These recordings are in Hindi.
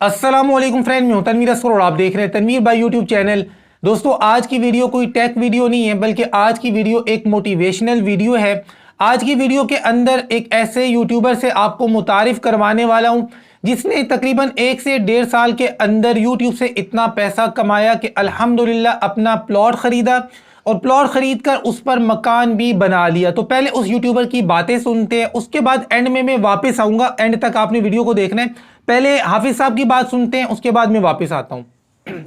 अस्सलामुअलैकुम फ्रेंड, मैं हूं तनवीर असगर और आप देख रहे हैं तनवीर भाई यूट्यूब चैनल। दोस्तों, आज की वीडियो कोई टेक वीडियो नहीं है, बल्कि आज की वीडियो एक मोटिवेशनल वीडियो है। आज की वीडियो के अंदर एक ऐसे यूट्यूबर से आपको मुतारिफ करवाने वाला हूं जिसने तकरीबन 1 से 1.5 साल के अंदर यूट्यूब से इतना पैसा कमाया कि अल्हम्दुलिल्लाह अपना प्लॉट खरीदा और प्लॉट खरीद कर उस पर मकान भी बना लिया। तो पहले उस यूट्यूबर की बातें सुनते हैं, उसके बाद एंड में मैं वापस आऊंगा। एंड तक आपने वीडियो को देखना है। पहले हाफिज साहब की बात सुनते हैं, उसके बाद मैं वापस आता हूं।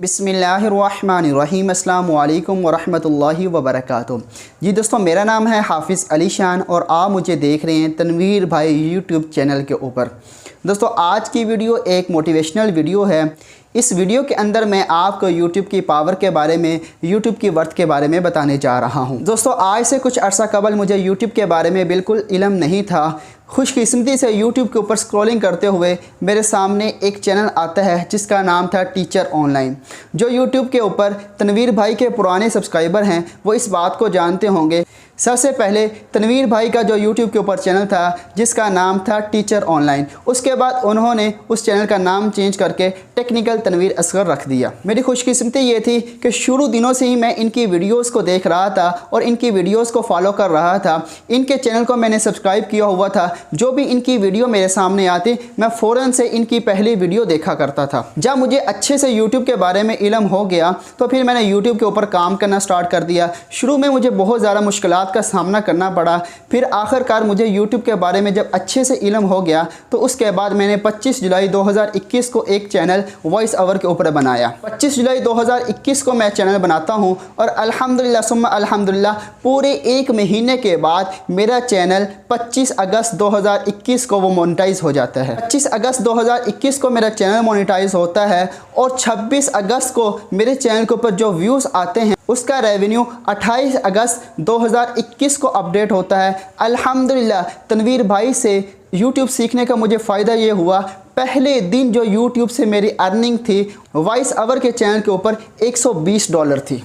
बिस्मिल्लाहिर्रहमानिर्रहीम, अस्सलामु अलैकुम वरहमतुल्लाहि वबरकातुहू। जी दोस्तों, मेरा नाम है हाफिज़ अली शान और आप मुझे देख रहे हैं तनवीर भाई यूट्यूब चैनल के ऊपर। दोस्तों, आज की वीडियो एक मोटिवेशनल वीडियो है। इस वीडियो के अंदर मैं आपको YouTube की पावर के बारे में, YouTube की वर्थ के बारे में बताने जा रहा हूं। दोस्तों, आज से कुछ अरसा कबल मुझे YouTube के बारे में बिल्कुल इल्म नहीं था। खुशकिस्मती से YouTube के ऊपर स्क्रॉलिंग करते हुए मेरे सामने एक चैनल आता है जिसका नाम था टीचर ऑनलाइन। जो YouTube के ऊपर तनवीर भाई के पुराने सब्सक्राइबर हैं वो इस बात को जानते होंगे। सबसे पहले तनवीर भाई का जो YouTube के ऊपर चैनल था जिसका नाम था टीचर ऑनलाइन, उसके बाद उन्होंने उस चैनल का नाम चेंज करके टेक्निकल तनवीर असगर रख दिया। मेरी खुशकिस्मती ये थी कि शुरू दिनों से ही मैं इनकी वीडियोस को देख रहा था और इनकी वीडियोस को फॉलो कर रहा था। इनके चैनल को मैंने सब्सक्राइब किया हुआ था। जो भी इनकी वीडियो मेरे सामने आती मैं फ़ौरन से इनकी पहली वीडियो देखा करता था। जब मुझे अच्छे से यूट्यूब के बारे में इल्म हो गया तो फिर मैंने यूट्यूब के ऊपर काम करना स्टार्ट कर दिया। शुरू में मुझे बहुत ज़्यादा मुश्किलात का सामना करना पड़ा, फिर आखिरकार मुझे यूट्यूब के बारे में जब अच्छे से इल्म हो गया तो उसके बाद मैंने 25 जुलाई 2021 को एक चैनल वॉइस ओवर के ऊपर बनाया। 25 जुलाई 2021 को मैं चैनल बनाता हूं और अल्हम्दुलिल्लाह सुम्मा अल्हम्दुलिल्लाह पूरे एक महीने के बाद मेरा चैनल 25 अगस्त 2021 को वो मोनेटाइज हो जाता है। 25 अगस्त 2021 को मेरा चैनल मोनेटाइज होता है और 26 अगस्त को मेरे चैनल के ऊपर जो व्यूज़ आते हैं उसका रेवेन्यू 28 अगस्त 2021 को अपडेट होता है। अल्हम्दुलिल्लाह तनवीर भाई से YouTube सीखने का मुझे फ़ायदा ये हुआ, पहले दिन जो YouTube से मेरी अर्निंग थी वॉइस ओवर के चैनल के ऊपर $120 थी।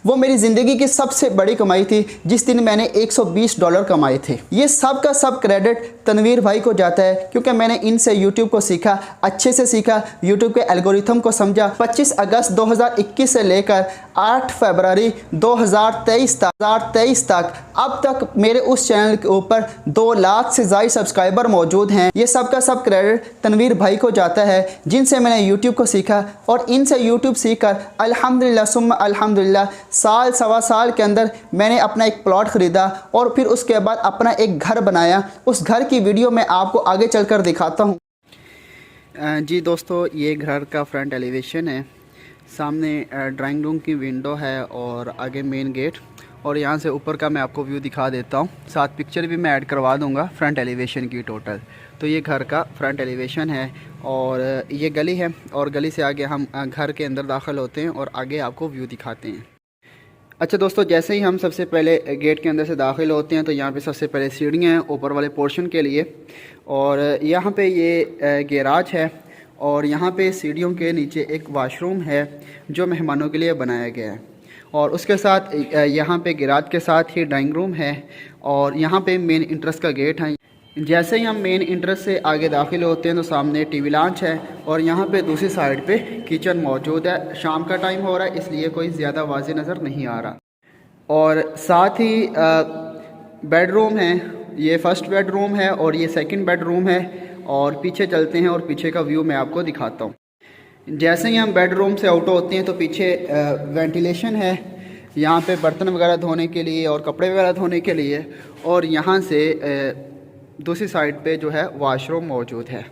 वो मेरी ज़िंदगी की सबसे बड़ी कमाई थी जिस दिन मैंने $120 कमाए थे। ये सब का सब क्रेडिट तनवीर भाई को जाता है क्योंकि मैंने इनसे YouTube को सीखा, अच्छे से सीखा, YouTube के एल्गोरिथम को समझा। 25 अगस्त 2021 से लेकर 8 फरवरी 2023 तक अब तक मेरे उस चैनल के ऊपर 2 लाख से ज़्यादा सब्सक्राइबर मौजूद हैं। ये सब का सब क्रेडिट तनवीर भाई को जाता है जिनसे मैंने YouTube को सीखा और इनसे YouTube सीखकर अल्हम्दुलिल्लाह सुम्मा अल्हम्दुलिल्लाह साल सवा साल के अंदर मैंने अपना एक प्लॉट ख़रीदा और फिर उसके बाद अपना एक घर बनाया। उस घर की वीडियो मैं आपको आगे चलकर दिखाता हूँ। जी दोस्तों, ये घर का फ्रंट एलिवेशन है। सामने ड्राइंग रूम की विंडो है और आगे मेन गेट, और यहाँ से ऊपर का मैं आपको व्यू दिखा देता हूँ। साथ पिक्चर भी मैं ऐड करवा दूँगा फ्रंट एलिवेशन की टोटल। तो ये घर का फ्रंट एलिवेशन है और ये गली है और गली से आगे हम घर के अंदर दाखिल होते हैं और आगे आपको व्यू दिखाते हैं। अच्छा दोस्तों, जैसे ही हम सबसे पहले गेट के अंदर से दाखिल होते हैं तो यहाँ पे सबसे पहले सीढ़ियाँ हैं ऊपर वाले पोर्शन के लिए, और यहाँ पे ये गैराज है और यहाँ पे सीढ़ियों के नीचे एक वाशरूम है जो मेहमानों के लिए बनाया गया है, और उसके साथ यहाँ पे गैराज के साथ ही ड्राइंग रूम है और यहाँ पे मेन इंट्रेंस का गेट है। जैसे ही हम मेन इंट्रेंस से आगे दाखिल होते हैं तो सामने टीवी लॉन्च है और यहाँ पे दूसरी साइड पे किचन मौजूद है। शाम का टाइम हो रहा है इसलिए कोई ज़्यादा वाज़ेह नज़र नहीं आ रहा, और साथ ही बेडरूम है। ये फर्स्ट बेडरूम है और ये सेकंड बेडरूम है, और पीछे चलते हैं और पीछे का व्यू मैं आपको दिखाता हूँ। जैसे ही हम बेडरूम से आउट होते हैं तो पीछे वेंटिलेशन है, यहाँ पे बर्तन वगैरह धोने के लिए और कपड़े वगैरह धोने के लिए, और यहाँ से दूसरी साइड पे जो है वॉशरूम मौजूद है।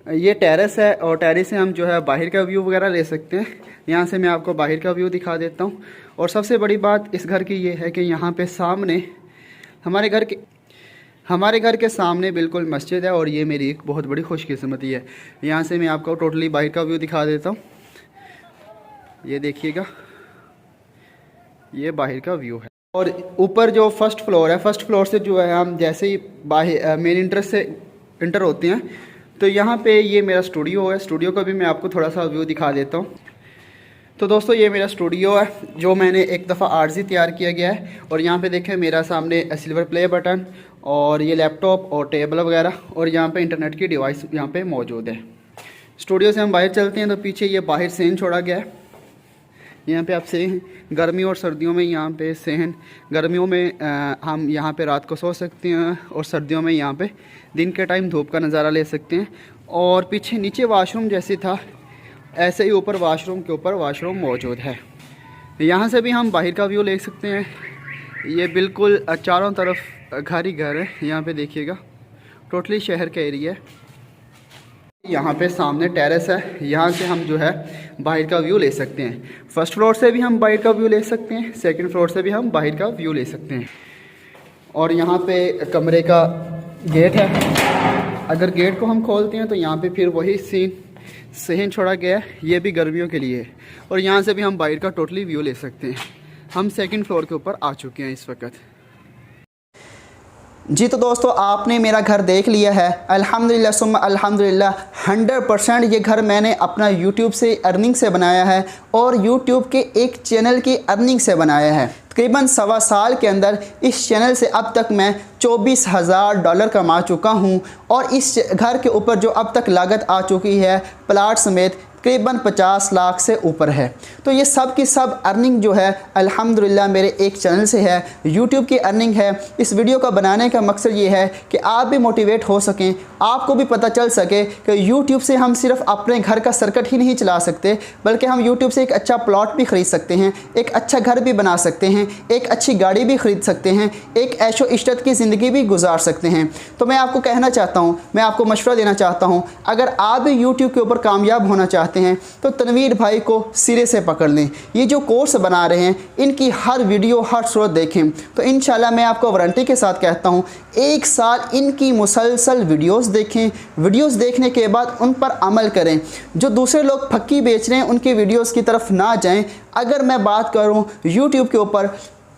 ये टेरेस है और टेरेस से हम जो है बाहर का व्यू वगैरह ले सकते हैं। यहाँ से मैं आपको बाहर का व्यू दिखा देता हूँ। और सबसे बड़ी बात इस घर की ये है कि यहाँ पे सामने हमारे घर के सामने बिल्कुल मस्जिद है, और ये मेरी एक बहुत बड़ी खुशकिस्मती है। यहाँ से मैं आपको टोटली बाहर का व्यू दिखा देता हूँ। ये देखिएगा, ये बाहर का व्यू है। और ऊपर जो फर्स्ट फ्लोर है, फर्स्ट फ्लोर से जो है हम जैसे ही बाहर मेन इंट्रेंस से इंटर होते हैं तो यहाँ पे ये मेरा स्टूडियो है। स्टूडियो का भी मैं आपको थोड़ा सा व्यू दिखा देता हूँ। तो दोस्तों, ये मेरा स्टूडियो है जो मैंने एक दफ़ा आर्जी तैयार किया गया है, और यहाँ पे देखें मेरा सामने सिल्वर प्ले बटन और ये लैपटॉप और टेबल वगैरह, और यहाँ पे इंटरनेट की डिवाइस यहाँ पे मौजूद है। स्टूडियो से हम बाहर चलते हैं तो पीछे ये बाहर सहन छोड़ा गया है। यहाँ पे आप सहन गर्मियों और सर्दियों में यहाँ पे सहन, गर्मियों में हम यहाँ पे रात को सो सकते हैं और सर्दियों में यहाँ पे दिन के टाइम धूप का नज़ारा ले सकते हैं। और पीछे नीचे वाशरूम जैसे था ऐसे ही ऊपर वाशरूम के ऊपर वाशरूम मौजूद है। यहाँ से भी हम बाहर का व्यू ले सकते हैं। ये बिल्कुल चारों तरफ घर ही घर है। यहाँ पे देखिएगा टोटली शहर का एरिया है। यहाँ पे सामने टेरेस है, यहाँ से हम जो है बाहर का व्यू ले सकते हैं। फर्स्ट फ्लोर से भी हम बाहर का व्यू ले सकते हैं, सेकंड फ्लोर से भी हम बाहर का व्यू ले सकते हैं। और यहाँ पे कमरे का गेट है। अगर गेट को हम खोलते हैं तो यहाँ पे फिर वही सीन सहन छोड़ा गया है, ये भी गर्मियों के लिए है। और यहाँ से भी हम बाहर का टोटली व्यू ले सकते हैं। हम सेकंड फ्लोर के ऊपर आ चुके हैं इस वक्त। जी तो दोस्तों आपने मेरा घर देख लिया है। अल्हम्दुलिल्लाह सुम्मा अल्हम्दुलिल्लाह 100% ये घर मैंने अपना YouTube से अर्निंग से बनाया है और YouTube के एक चैनल की अर्निंग से बनाया है। तकरीबन 1.25 साल के अंदर इस चैनल से अब तक मैं $24,000 कमा चुका हूँ। और इस घर के ऊपर जो अब तक लागत आ चुकी है प्लाट समेत तकरीबन 50 लाख से ऊपर है। तो ये सब की सब अर्निंग जो है अल्हम्दुलिल्लाह मेरे एक चैनल से है, YouTube की अर्निंग है। इस वीडियो का बनाने का मकसद ये है कि आप भी मोटिवेट हो सकें, आपको भी पता चल सके कि YouTube से हम सिर्फ अपने घर का सर्किट ही नहीं चला सकते, बल्कि हम YouTube से एक अच्छा प्लॉट भी ख़रीद सकते हैं, एक अच्छा घर भी बना सकते हैं, एक अच्छी गाड़ी भी ख़रीद सकते हैं, एक ऐशो इश्रत की ज़िंदगी भी गुजार सकते हैं। तो मैं आपको कहना चाहता हूँ, मैं आपको मशवरा देना चाहता हूँ, अगर आप भी YouTube के ऊपर कामयाब होना चाहते हैं तो तनवीर भाई को सिरे से पकड़ लें। ये जो कोर्स बना रहे हैं इनकी हर वीडियो हर सूरत देखें तो इंशाल्लाह मैं आपको वारंटी के साथ कहता हूँ 1 साल इनकी मुसलसल वीडियोस देखें। वीडियोस देखने के बाद उन पर अमल करें। जो दूसरे लोग फक्की बेच रहे हैं उनकी वीडियोस की तरफ ना जाएं। अगर मैं बात करूँ यूट्यूब के ऊपर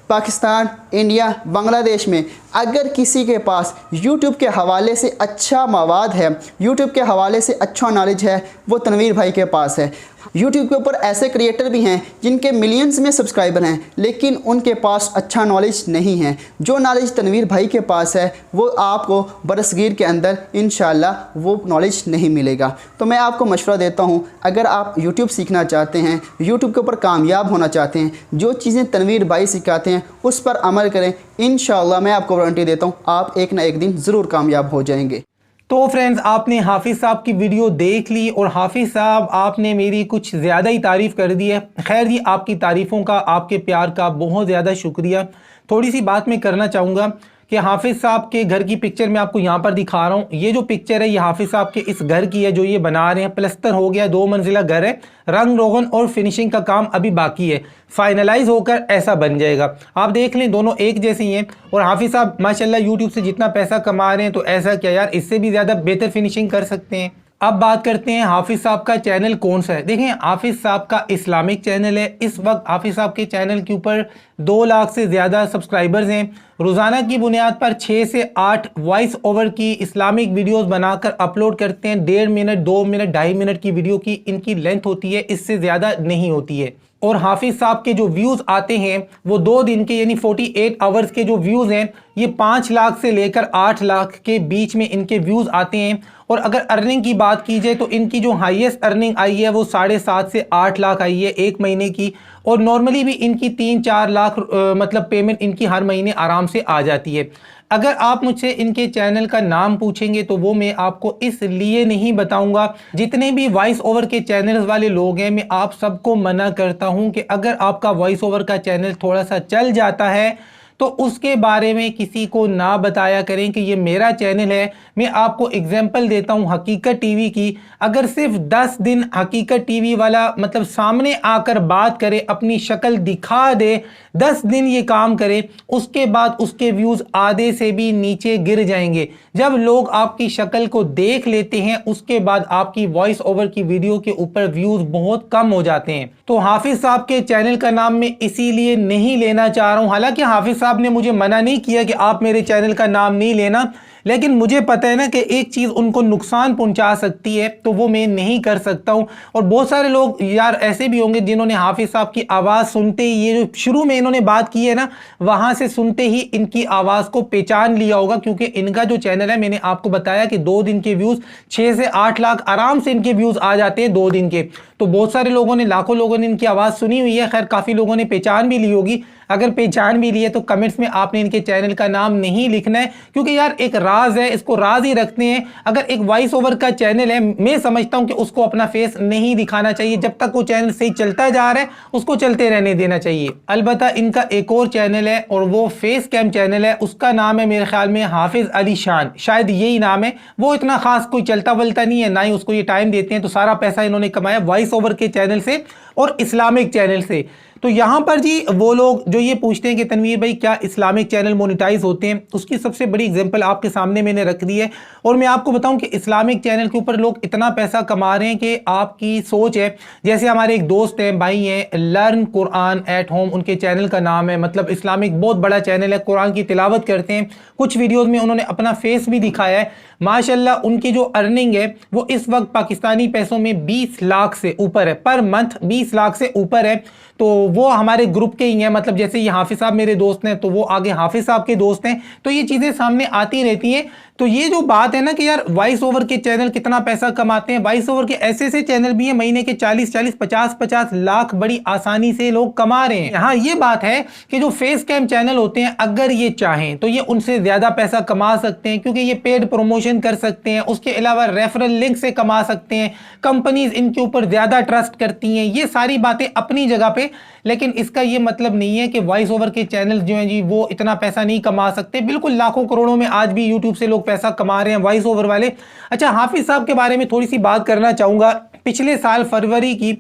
पाकिस्तान, इंडिया, बांग्लादेश में अगर किसी के पास YouTube के हवाले से अच्छा मवाद है, YouTube के हवाले से अच्छा नॉलेज है, वो तनवीर भाई के पास है। YouTube के ऊपर ऐसे क्रिएटर भी हैं जिनके मिलियंस में सब्सक्राइबर हैं लेकिन उनके पास अच्छा नॉलेज नहीं है। जो नॉलेज तनवीर भाई के पास है वो आपको बरसगीर के अंदर इंशाल्लाह वो नॉलेज नहीं मिलेगा। तो मैं आपको मशवरा देता हूँ, अगर आप YouTube सीखना चाहते हैं, YouTube के ऊपर कामयाब होना चाहते हैं, जो चीज़ें तनवीर भाई सिखाते हैं उस पर अमल करें। इंशाल्लाह मैं आपको वारंटी देता हूँ आप एक ना एक दिन ज़रूर कामयाब हो जाएंगे। तो फ्रेंड्स आपने हाफिज़ साहब की वीडियो देख ली और हाफिज़ साहब आपने मेरी कुछ ज़्यादा ही तारीफ़ कर दी है। खैर जी आपकी तारीफ़ों का, आपके प्यार का बहुत ज़्यादा शुक्रिया। थोड़ी सी बात मैं करना चाहूँगा कि हाफिज़ साहब के घर की पिक्चर मैं आपको यहाँ पर दिखा रहा हूँ। ये जो पिक्चर है ये हाफिज़ साहब के इस घर की है जो ये बना रहे हैं। प्लस्तर हो गया, 2 मंजिला घर है, रंग रोगन और फिनिशिंग का काम अभी बाकी है, फाइनलाइज होकर ऐसा बन जाएगा। आप देख लें दोनों एक जैसे ही हैं और हाफिज़ साहब माशाल्लाह यूट्यूब से जितना पैसा कमा रहे हैं तो ऐसा क्या यार, इससे भी ज़्यादा बेहतर फिनिशिंग कर सकते हैं। अब बात करते हैं हाफिज़ साहब का चैनल कौन सा है। देखें हाफिज़ साहब का इस्लामिक चैनल है। इस वक्त हाफिज़ साहब के चैनल के ऊपर 2 लाख से ज़्यादा सब्सक्राइबर्स हैं। रोज़ाना की बुनियाद पर 6 से 8 वॉइस ओवर की इस्लामिक वीडियोस बनाकर अपलोड करते हैं। 1.5 मिनट, 2 मिनट, 2.5 मिनट की वीडियो की इनकी लेंथ होती है, इससे ज़्यादा नहीं होती है। और हाफिज़ साहब के जो व्यूज़ आते हैं वो 2 दिन के यानी 48 आवर्स के जो व्यूज़ हैं ये 5 लाख से लेकर 8 लाख के बीच में इनके व्यूज़ आते हैं। और अगर अर्निंग की बात की जाए तो इनकी जो हाईएस्ट अर्निंग आई है वो 7.5 से 8 लाख आई है 1 महीने की। और नॉर्मली भी इनकी 3-4 लाख मतलब पेमेंट इनकी हर महीने आराम से आ जाती है। अगर आप मुझसे इनके चैनल का नाम पूछेंगे तो वो मैं आपको इसलिए नहीं बताऊंगा। जितने भी वॉइस ओवर के चैनल्स वाले लोग हैं मैं आप सबको मना करता हूं कि अगर आपका वॉइस ओवर का चैनल थोड़ा सा चल जाता है तो उसके बारे में किसी को ना बताया करें कि ये मेरा चैनल है। मैं आपको एग्जांपल देता हूं हकीकत टीवी की। अगर सिर्फ 10 दिन हकीकत टीवी वाला मतलब सामने आकर बात करे, अपनी शक्ल दिखा दे, 10 दिन ये काम करे, उसके बाद उसके व्यूज़ आधे से भी नीचे गिर जाएंगे। जब लोग आपकी शक्ल को देख लेते हैं उसके बाद आपकी वॉइस ओवर की वीडियो के ऊपर व्यूज़ बहुत कम हो जाते हैं। तो हाफिज़ साहब के चैनल का नाम मैं इसीलिए नहीं लेना चाह रहा हूँ। हालांकि हाफिज़ साहब ने मुझे मना नहीं किया कि आप मेरे चैनल का नाम नहीं लेना, लेकिन मुझे पता है ना कि एक चीज़ उनको नुकसान पहुंचा सकती है, तो वो मैं नहीं कर सकता हूं। और बहुत सारे लोग यार ऐसे भी होंगे जिन्होंने हाफिज साहब की आवाज़ सुनते ही, ये जो शुरू में इन्होंने बात की है ना, वहां से सुनते ही इनकी आवाज़ को पहचान लिया होगा, क्योंकि इनका जो चैनल है, मैंने आपको बताया कि 2 दिन के व्यूज़ 6 से 8 लाख आराम से इनके व्यूज़ आ जाते हैं 2 दिन के। तो बहुत सारे लोगों ने, लाखों लोगों ने इनकी आवाज़ सुनी हुई है। खैर काफ़ी लोगों ने पहचान भी ली होगी। अगर पहचान भी ली है तो कमेंट्स में आपने इनके चैनल का नाम नहीं लिखना है, क्योंकि यार एक राज है, इसको राज ही रखते हैं। अगर एक वॉइस ओवर का चैनल है, मैं समझता हूं कि उसको अपना फेस नहीं दिखाना चाहिए। जब तक वो चैनल सही चलता जा रहा है उसको चलते रहने देना चाहिए। अलबत्ता इनका एक और चैनल है और वो फेस कैम चैनल है, उसका नाम है मेरे ख्याल में हाफिज अली शान, शायद यही नाम है। वो इतना खास कोई चलता वलता नहीं है, ना ही उसको ये टाइम देते हैं। तो सारा पैसा इन्होंने कमाया वॉइस ओवर के चैनल से और इस्लामिक चैनल से। तो यहां पर जी वो लोग जो ये पूछते हैं कि तनवीर भाई क्या इस्लामिक चैनल मोनेटाइज होते हैं, उसकी सबसे बड़ी एग्जांपल आपके सामने मैंने रख दी है। और मैं आपको बताऊं कि इस्लामिक चैनल के ऊपर लोग इतना पैसा कमा रहे हैं कि आपकी सोच है। जैसे हमारे एक दोस्त हैं, भाई हैं, लर्न कुरान एट होम उनके चैनल का नाम है। मतलब इस्लामिक बहुत बड़ा चैनल है, कुरान की तिलावत करते हैं। कुछ वीडियोज़ में उन्होंने अपना फेस भी दिखाया है। माशाल्लाह उनकी जो अर्निंग है वो इस वक्त पाकिस्तानी पैसों में 20 लाख से ऊपर है, पर मंथ 20 लाख से ऊपर है। तो वो हमारे ग्रुप के ही हैं, मतलब जैसे ये हाफिज साहब मेरे दोस्त हैं तो वो आगे हाफिज साहब के दोस्त हैं। तो ये चीज़ें सामने आती रहती हैं। तो ये जो बात है ना कि यार वॉइस ओवर के चैनल कितना पैसा कमाते हैं, वॉइस ओवर के ऐसे ऐसे चैनल भी हैं महीने के 40-40 50-50 लाख बड़ी आसानी से लोग कमा रहे हैं। यहाँ ये बात है कि जो फेस कैम चैनल होते हैं, अगर ये चाहें तो ये उनसे ज्यादा पैसा कमा सकते हैं, क्योंकि ये पेड प्रमोशन कर सकते हैं। उसके अलावा रेफरल लिंक से कमा सकते हैं। कंपनीज इनके ऊपर ज्यादा ट्रस्ट करती हैं। ये सारी बातें अपनी जगह पे, लेकिन इसका ये मतलब नहीं है कि वॉइस ओवर के चैनल जो हैं जी वो इतना पैसा नहीं कमा सकते। बिल्कुल लाखों करोड़ों में आज भी यूट्यूब से लोग पैसा कमा रहे हैं वॉइस ओवर वाले। अच्छा, हाफिज साहब के बारे में थोड़ी सी बात करना चाहूंगा। पिछले साल फरवरी की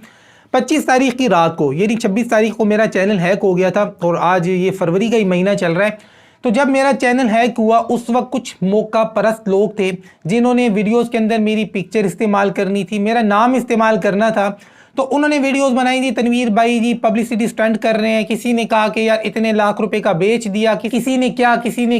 25 तारीख की रात को, यानी 26 तारीख को मेरा चैनल हैक हो गया था और आज ये फरवरी का ही महीना चल रहा है। तो जब मेरा चैनल हैक हुआ उस वक्त कुछ मौका परस्त लोग थे जिन्होंने वीडियोस के अंदर मेरी पिक्चर इस्तेमाल करनी थी, मेरा नाम इस्तेमाल करना था। तो उन्होंने वीडियोस बनाई थी, तनवीर भाई जी पब्लिसिटी स्टंट कर रहे हैं। किसी ने कहा कि यार इतने लाख रुपए का बेच दिया, किसी ने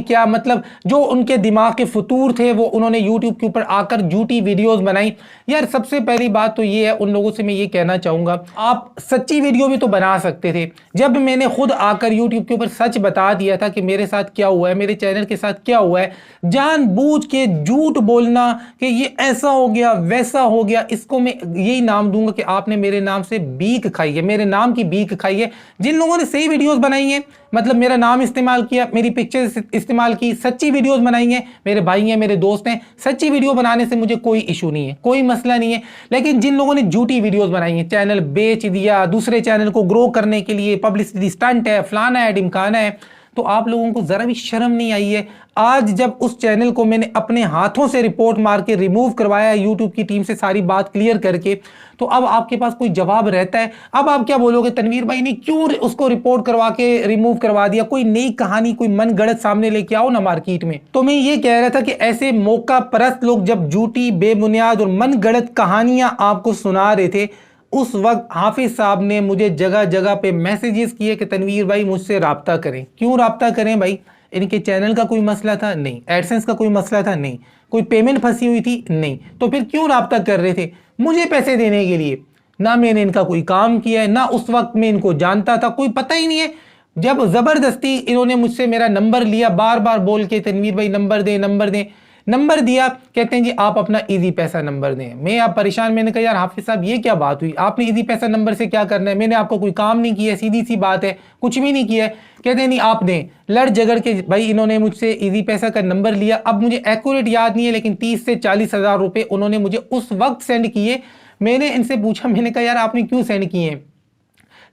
क्या, मतलब जो उनके दिमाग के फतूर थे वो उन्होंने यूट्यूब के ऊपर आकर झूठी वीडियोस बनाई। यार सबसे पहली बात तो ये है, उन लोगों से मैं ये कहना चाहूँगा, आप सच्ची वीडियो भी तो बना सकते थे। जब मैंने खुद आकर यूट्यूब के ऊपर सच बता दिया था कि मेरे साथ क्या हुआ है, मेरे चैनल के साथ क्या हुआ है, जानबूझ के झूठ बोलना कि ये ऐसा हो गया वैसा हो गया, इसको मैं यही नाम दूंगा कि आपने मेरे नाम से बीक खाई है, मेरे नाम की बीक खाई है। जिन लोगों ने सही वीडियोस बनाई हैं, मतलब मेरा नाम इस्तेमाल किया, मेरी पिक्चर्स इस्तेमाल की, सच्ची वीडियोस बनाई हैं, मेरे भाई हैं, मेरे दोस्त हैं, सच्ची वीडियो बनाने से मुझे कोई इशू नहीं है, कोई मसला नहीं है। लेकिन जिन लोगों ने झूठी वीडियोस बनाई हैं, चैनल बेच दिया, दूसरे चैनल को ग्रो करने के लिए पब्लिसिटी स्टंट है, फलाना है, ढिमकाना है, तो आप लोगों को जरा भी शर्म नहीं आई है? आज जब उस चैनल को मैंने अपने हाथों से रिपोर्ट मार के रिमूव करवाया यूट्यूब की टीम से, सारी बात क्लियर करके, तो अब आपके पास कोई जवाब रहता है? अब आप क्या बोलोगे, तनवीर भाई ने क्यों उसको रिपोर्ट करवा के रिमूव करवा दिया? कोई नई कहानी, कोई मन गढ़ंत सामने लेके आओ ना मार्केट में। तो मैं ये कह रहा था कि ऐसे मौका परस्त लोग जब झूठी, बेबुनियाद और मन गढ़ंत कहानियां आपको सुना रहे थे, उस वक्त हाफिज साहब ने मुझे जगह जगह पे मैसेजेस किए कि तनवीर भाई मुझसे राब्ता करें। क्यों राब्ता करें भाई? इनके चैनल का कोई मसला था? नहीं। एडसेंस का कोई मसला था? नहीं। कोई पेमेंट फंसी हुई थी? नहीं। तो फिर क्यों राब्ता कर रहे थे? मुझे पैसे देने के लिए। ना मैंने इनका कोई काम किया है, ना उस वक्त में इनको जानता था, कोई पता ही नहीं है। जब जबरदस्ती इन्होंने मुझसे मेरा नंबर लिया, बार बार बोल के तनवीर भाई नंबर दें, नंबर दें, नंबर दिया, कहते हैं जी आप अपना इजी पैसा नंबर दें। मैं आप परेशान, मैंने कहा यार हाफिज साहब ये क्या बात हुई, आपने इजी पैसा नंबर से क्या करना है? मैंने आपको कोई काम नहीं किया, सीधी सी बात है, कुछ भी नहीं किया है। कहते हैं नहीं आप दें। लड़ झगड़ के भाई इन्होंने मुझसे इजी पैसा का नंबर लिया। अब मुझे एक्यूरेट याद नहीं है, लेकिन 30 से 40 हज़ार रुपए उन्होंने मुझे उस वक्त सेंड किए। मैंने इनसे पूछा, मैंने कहा यार आपने क्यों सेंड किए हैं?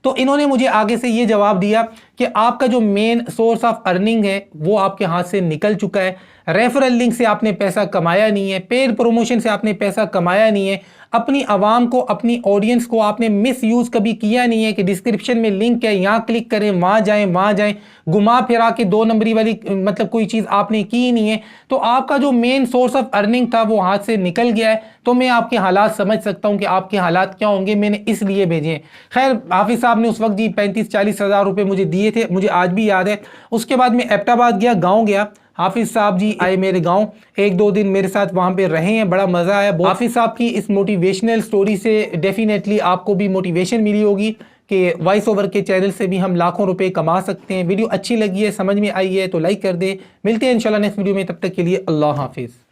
तो इन्होंने मुझे आगे से ये जवाब दिया कि आपका जो मेन सोर्स ऑफ अर्निंग है वो आपके हाथ से निकल चुका है, रेफरल लिंक से आपने पैसा कमाया नहीं है, पेड प्रमोशन से आपने पैसा कमाया नहीं है, अपनी आवाम को, अपनी ऑडियंस को आपने मिस यूज कभी किया नहीं है कि डिस्क्रिप्शन में लिंक है, यहाँ क्लिक करें, वहाँ जाएं, घुमा फिरा के 2 नंबरी वाली मतलब कोई चीज़ आपने की ही नहीं है। तो आपका जो मेन सोर्स ऑफ अर्निंग था वो हाथ से निकल गया है। तो मैं आपके हालात समझ सकता हूँ कि आपके हालात क्या होंगे, मैंने इसलिए भेजे हैं। खैर हाफिज साहब ने उस वक्त जी 35-40 हज़ार रुपये मुझे दिए थे, मुझे आज भी याद है। उसके बाद मैं एबटाबाद गया, गाँव गया, हाफिज साहब जी आए मेरे गांव, 1-2 दिन मेरे साथ वहां पे रहे हैं, बड़ा मजा आया। हाफिज साहब की इस मोटिवेशनल स्टोरी से डेफिनेटली आपको भी मोटिवेशन मिली होगी कि वॉइस ओवर के चैनल से भी हम लाखों रुपए कमा सकते हैं। वीडियो अच्छी लगी है, समझ में आई है तो लाइक कर दे। मिलते हैं इंशाल्लाह नेक्स्ट वीडियो में, तब तक के लिए अल्लाह हाफिज।